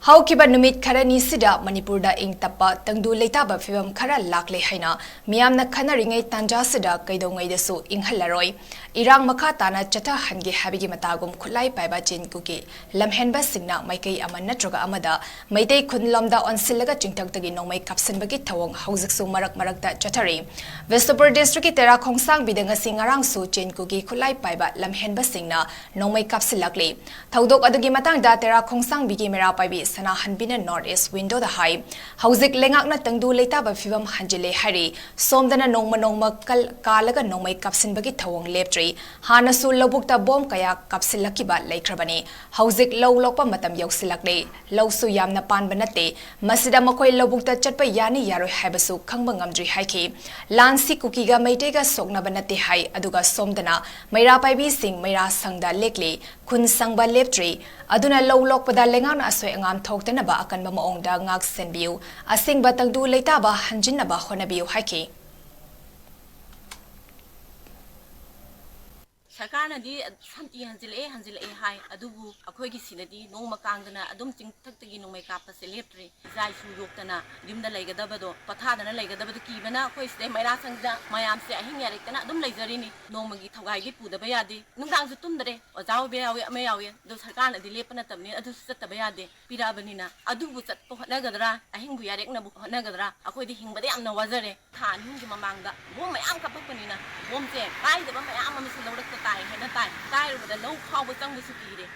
ꯍꯧꯈꯤꯕ ꯅꯨꯃꯤꯠ ꯈꯔꯅꯤꯁꯤꯗ ꯃꯅꯤꯄꯨꯔꯗ ꯏꯪ ꯇꯞꯄ ꯇꯪꯗꯨ ꯂꯩꯇꯥꯕ ꯐꯤꯚꯝ ꯈꯔ ꯂꯥꯛꯂꯦ ꯍꯥꯏꯅ ꯃꯤꯌꯥꯝꯅ ꯈꯟꯅꯔꯤꯉꯩ ꯇꯥꯟꯖꯥꯁꯤꯗ ꯀꯩꯗꯧꯉꯩꯗꯁꯨ ꯏꯪꯍꯜꯂꯔꯣꯏ ꯏꯔꯥꯡ ꯃꯈꯥ ꯇꯥꯅ ꯆꯠꯊꯍꯟꯒꯦ ꯍꯥꯏꯕꯒꯤ ꯃꯇꯥꯒꯨꯝ ꯈꯨꯠꯂꯥꯏ ꯄꯥꯏꯕ ꯆꯤꯟꯀꯨꯀꯤ ꯂꯝꯍꯦꯟꯕꯁꯤꯡꯅ ꯃꯥꯏꯀꯩ ꯑꯃ ꯅꯠꯇ꯭ꯔꯒ ꯑꯃꯗ ꯃꯩꯇꯩ ꯈꯨꯟꯂꯣꯝꯗ ꯑꯣꯟꯁꯤꯜꯂꯒ ꯆꯤꯡꯊꯛꯇꯒꯤ ꯅꯣꯡꯃꯩ ꯀꯥꯞꯁꯤꯟꯕꯒꯤ ꯊꯧꯑꯣꯡ ꯍꯧꯖꯤꯛꯁꯨ ꯃꯔꯛꯇ ꯆꯠꯊꯔꯤ ꯕꯤꯁꯅꯨꯄꯨꯔ ꯗꯤꯁꯇ꯭ꯔꯤꯛꯀꯤ ꯇꯦꯔꯥ ꯈꯣꯡꯁꯥꯡꯕꯤꯗ ꯉꯁꯤ ꯉꯔꯥꯡꯁꯨ ꯆꯤꯟꯀꯨꯀꯤ ꯈꯨꯠꯂꯥꯏ ꯄꯥꯏꯕ ꯂꯝꯍꯦꯟꯕꯁꯤꯡꯅ ꯅꯣꯡꯃꯩ ꯀꯥꯞꯁꯤꯜꯂꯛꯂꯤ ꯊꯧꯗꯣꯛ ꯑꯗꯨꯒꯤ ꯃꯇꯥꯡꯗ ꯇꯦꯔꯥ ꯈꯣꯡꯁꯥꯡꯕꯤꯒꯤ ꯃꯦꯔꯥ ꯄꯥꯏꯕꯤ ꯁꯅꯥꯍꯟꯕꯤꯅ ꯅꯣꯔꯠ ꯏꯁ ꯋꯤꯟꯗꯣꯗ ꯍꯥꯏ ꯍꯧꯖꯤꯛ ꯂꯩꯉꯥꯛꯅ ꯇꯪꯗꯨ ꯂꯩꯇꯥꯕ ꯐꯤꯚꯝ ꯍꯟꯖꯤꯜꯂꯦ ꯍꯥꯏꯔꯤ ꯁꯣꯝꯗꯅ ꯅꯣꯡꯃ ꯀꯥꯜꯂꯒ ꯅꯣꯡꯃꯩ ꯀꯥꯞꯁꯤꯟꯕꯒꯤ ꯊꯧꯑꯣꯡ ꯂꯦꯞꯇ꯭ꯔꯤ ꯍꯥꯟꯅꯁꯨ ꯂꯧꯕꯨꯛꯇ ꯕꯣꯝ ꯀꯌꯥ ꯀꯥꯞꯁꯤꯜꯂꯛꯈꯤꯕ ꯂꯩꯈ꯭ꯔꯕꯅꯤ ꯍꯧꯖꯤꯛ ꯂꯧ ꯂꯣꯛꯄ ꯃꯇꯝ ꯌꯧꯁꯤꯜꯂꯛꯂꯦ ꯂꯧꯁꯨ ꯌꯥꯝꯅ ꯄꯥꯟꯕ ꯅꯠꯇꯦ ꯃꯁꯤꯗ ꯃꯈꯣꯏ ꯂꯧꯕꯨꯛꯇ ꯆꯠꯄ ꯌꯥꯅꯤ ꯌꯥꯔꯣꯏ ꯍꯥꯏꯕꯁꯨ ꯈꯪꯕ ꯉꯝꯗ꯭ꯔꯤ ꯍꯥꯏꯈꯤ ꯂꯥꯟꯁꯤ ꯀꯨꯀꯤꯒ ꯃꯩꯇꯩꯒ ꯁꯣꯛꯅꯕ ꯅꯠꯇꯦ ꯍꯥꯏ ꯑꯗꯨꯒ ꯁꯣꯝꯗꯅ ꯃꯩꯔꯥ ꯄꯥꯏꯕꯤꯁꯤꯡ ꯃꯩꯔꯥ ꯁꯪꯗ ꯂꯦꯛꯂꯤ ꯈꯨꯟ ꯁꯪꯕ ꯂꯦꯞꯇ꯭ꯔꯤ ꯑꯗꯨꯅ ꯂꯧ ꯂꯣꯛꯄꯗ ꯂꯩꯉꯥꯛꯅ ꯑꯁꯣꯏ ꯑꯉꯥꯝ ꯊꯣꯛꯇꯅꯕ ꯑꯀꯟꯕ ꯃꯑꯣꯡꯗ ꯉꯥꯛ ꯁꯦꯟꯕꯤꯌꯨ ꯑꯁꯦꯡꯕ ꯇꯪꯗꯨ ꯂꯩꯇꯥꯕ ꯍꯟꯖꯤꯟꯅꯕ ꯍꯣꯠꯅꯕꯤꯌꯨ ꯍꯥꯏꯈꯤ सरकारनदी शांति हंजिले हाय अदुबु अखोइगी सिनदी नोंमा कांगदना अदुम चिंगथक्तगी नोंमै कापसे लेप्त्रे जायसु योक्तना युमदा लैगदबदो पथादना लैगदबदो कीबना अखोइ सिदे मैरा संगदा मयामसे अहिंग यारेक्तना अदुम लैजरिनी नोंमगी थगाइगी पुदबा यादे नुंगदांगसु तुमदरे ओजाव बे यावे अमे यावे दो सरकारनदी लेपना तमने अदु चत्तबा यादे पिराबनिना अदुबु चत्तो हनगदरा अहिंगबु यारेक्नबु हनगदरा अखोइदि हिंगबदे यामना वाजरे थान हिंगी ममांगदा बोम मयाम कापकपनिना बोमसे पाइदबा मयाम अमसे लौरक्ता ताई है ना ताई ताई रुबदा लौ खाव चंगबसु कीरे